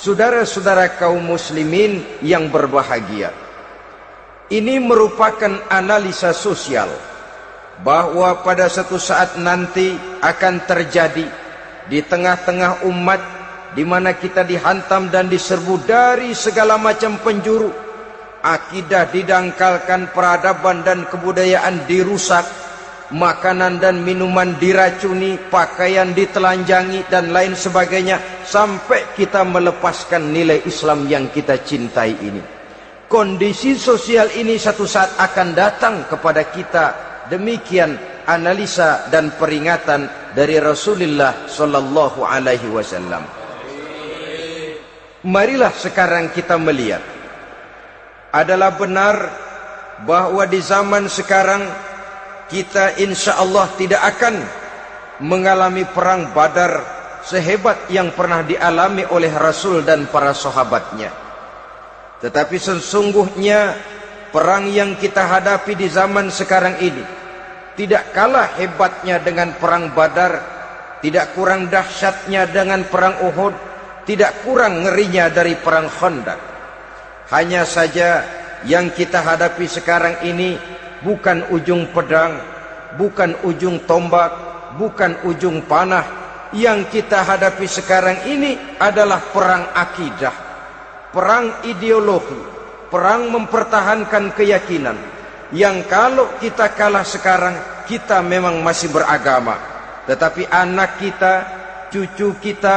Saudara-saudara kaum muslimin yang berbahagia, ini merupakan analisa sosial bahwa pada suatu saat nanti akan terjadi di tengah-tengah umat di mana kita dihantam dan diserbu dari segala macam penjuru. Akidah didangkalkan, peradaban dan kebudayaan dirusak, makanan dan minuman diracuni, pakaian ditelanjangi dan lain sebagainya, sampai kita melepaskan nilai Islam yang kita cintai ini. Kondisi sosial ini satu saat akan datang kepada kita. Demikian analisa dan peringatan dari Rasulullah sallallahu alaihi wasallam. Marilah sekarang kita melihat, adalah benar bahwa di zaman sekarang kita insya Allah tidak akan mengalami perang Badar sehebat yang pernah dialami oleh Rasul dan para sahabatnya. Tetapi sesungguhnya perang yang kita hadapi di zaman sekarang ini tidak kalah hebatnya dengan perang Badar, tidak kurang dahsyatnya dengan perang Uhud, tidak kurang ngerinya dari perang Khandaq. Hanya saja yang kita hadapi sekarang ini bukan ujung pedang, bukan ujung tombak, bukan ujung panah. Yang kita hadapi sekarang ini adalah perang akidah, perang ideologi, perang mempertahankan keyakinan. Yang kalau kita kalah sekarang, kita memang masih beragama. Tetapi anak kita, cucu kita,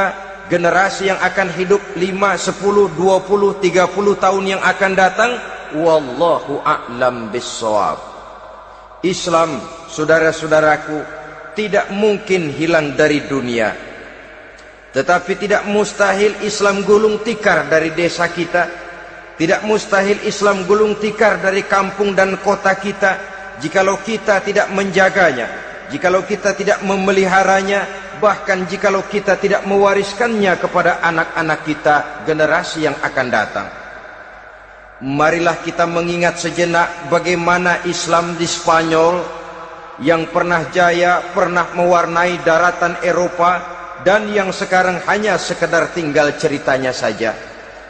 generasi yang akan hidup 5, 10, 20, 30 tahun yang akan datang, wallahu a'lam bissawab. Islam, saudara-saudaraku, tidak mungkin hilang dari dunia. Tetapi tidak mustahil Islam gulung tikar dari desa kita. Tidak mustahil Islam gulung tikar dari kampung dan kota kita, jikalau kita tidak menjaganya, jikalau kita tidak memeliharanya, bahkan jikalau kita tidak mewariskannya kepada anak-anak kita, generasi yang akan datang. Marilah kita mengingat sejenak bagaimana Islam di Spanyol yang pernah jaya, pernah mewarnai daratan Eropa, dan yang sekarang hanya sekedar tinggal ceritanya saja.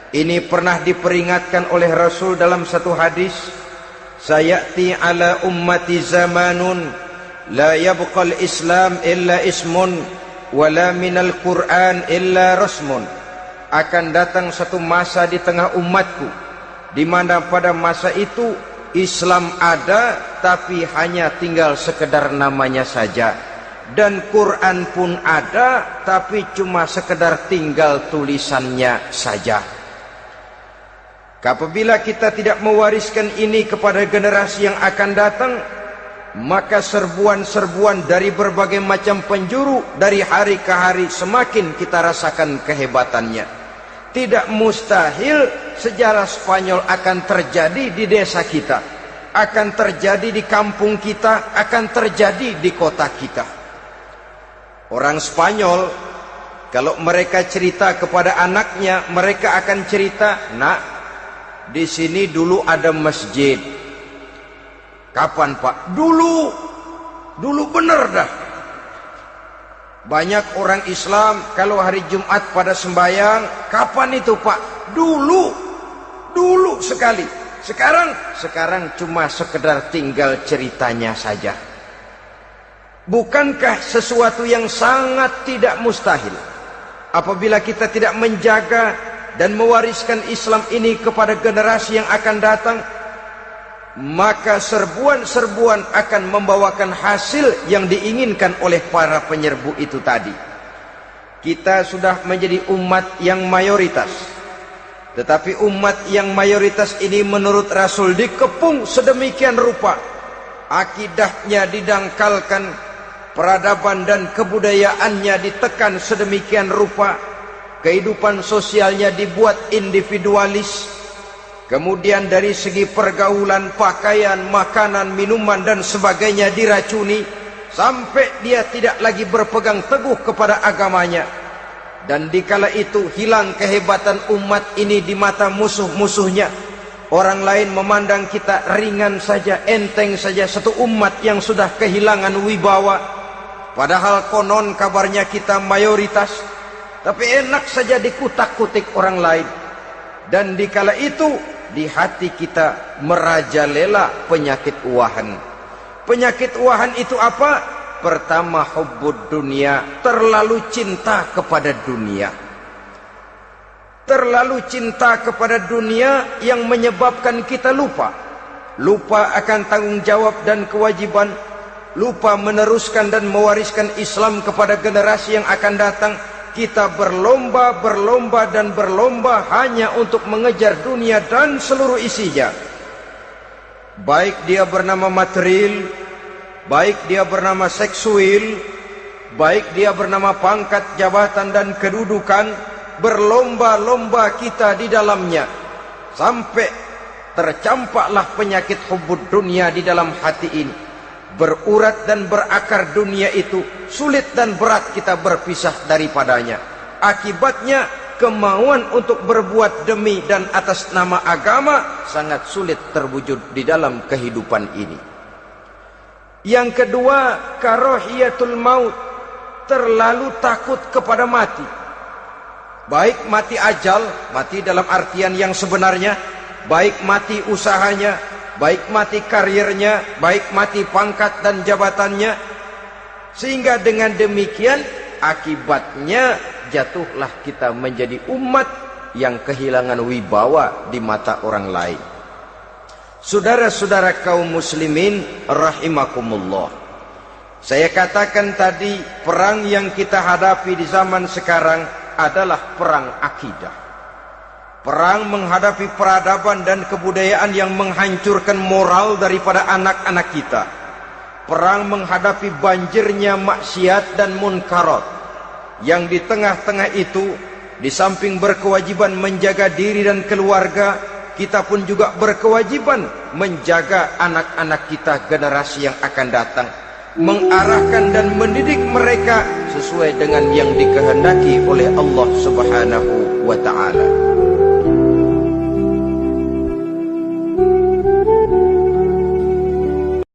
Ini pernah diperingatkan oleh Rasul dalam satu hadis, sayati ala ummati zamanun la yabqal Islam illa ismun wala minal Quran illa rasmun. Akan datang satu masa di tengah umatku di mana pada masa itu Islam ada tapi hanya tinggal sekedar namanya saja, dan Quran pun ada tapi cuma sekedar tinggal tulisannya saja. Apabila kita tidak mewariskan ini kepada generasi yang akan datang, maka serbuan-serbuan dari berbagai macam penjuru dari hari ke hari semakin kita rasakan kehebatannya. Tidak mustahil sejarah Spanyol akan terjadi di desa kita, akan terjadi di kampung kita, akan terjadi di kota kita. Orang Spanyol kalau mereka cerita kepada anaknya, mereka akan cerita, "Nak, di sini dulu ada masjid." Kapan, Pak? Dulu bener dah. Banyak orang Islam kalau hari Jumat pada sembahyang, kapan itu, Pak? Dulu sekali. Sekarang cuma sekedar tinggal ceritanya saja. Bukankah sesuatu yang sangat tidak mustahil apabila kita tidak menjaga dan mewariskan Islam ini kepada generasi yang akan datang? Maka serbuan-serbuan akan membawakan hasil yang diinginkan oleh para penyerbu itu tadi. Kita sudah menjadi umat yang mayoritas, tetapi umat yang mayoritas ini menurut Rasul dikepung sedemikian rupa, akidahnya didangkalkan, peradaban dan kebudayaannya ditekan sedemikian rupa, kehidupan sosialnya dibuat individualis. Kemudian dari segi pergaulan, pakaian, makanan, minuman dan sebagainya diracuni, sampai dia tidak lagi berpegang teguh kepada agamanya. Dan dikala itu hilang kehebatan umat ini di mata musuh-musuhnya. Orang lain memandang kita ringan saja, enteng saja, satu umat yang sudah kehilangan wibawa. Padahal konon kabarnya kita mayoritas. tapi enak saja dikutak-kutik orang lain. Dan dikala itu di hati kita merajalela penyakit uahan. Penyakit uahan itu apa? Pertama, hubbud dunia, terlalu cinta kepada dunia. Terlalu cinta kepada dunia yang menyebabkan kita lupa akan tanggung jawab dan kewajiban, lupa meneruskan dan mewariskan Islam kepada generasi yang akan datang. Kita berlomba hanya untuk mengejar dunia dan seluruh isinya. Baik dia bernama material, baik dia bernama seksual, baik dia bernama pangkat, jabatan dan kedudukan, berlomba-lomba kita di dalamnya. Sampai tercampaklah penyakit hubbud dunia di dalam hati ini. Berurat dan berakar dunia itu, sulit dan berat kita berpisah daripadanya. Akibatnya kemauan untuk berbuat demi dan atas nama agama sangat sulit terwujud di dalam kehidupan ini. Yang kedua, karahiyatul maut, terlalu takut kepada mati. Baik mati ajal, mati dalam artian yang sebenarnya, baik mati usahanya, baik mati karirnya, baik mati pangkat dan jabatannya. Sehingga dengan demikian akibatnya jatuhlah kita menjadi umat yang kehilangan wibawa di mata orang lain. Saudara-saudara kaum muslimin rahimakumullah, saya katakan tadi, perang yang kita hadapi di zaman sekarang adalah perang akidah. Perang menghadapi peradaban dan kebudayaan yang menghancurkan moral daripada anak-anak kita. Perang menghadapi banjirnya maksiat dan munkarat. Yang di tengah-tengah itu, di samping berkewajiban menjaga diri dan keluarga, kita pun juga berkewajiban menjaga anak-anak kita, generasi yang akan datang, mengarahkan dan mendidik mereka sesuai dengan yang dikehendaki oleh Allah Subhanahu wa ta'ala.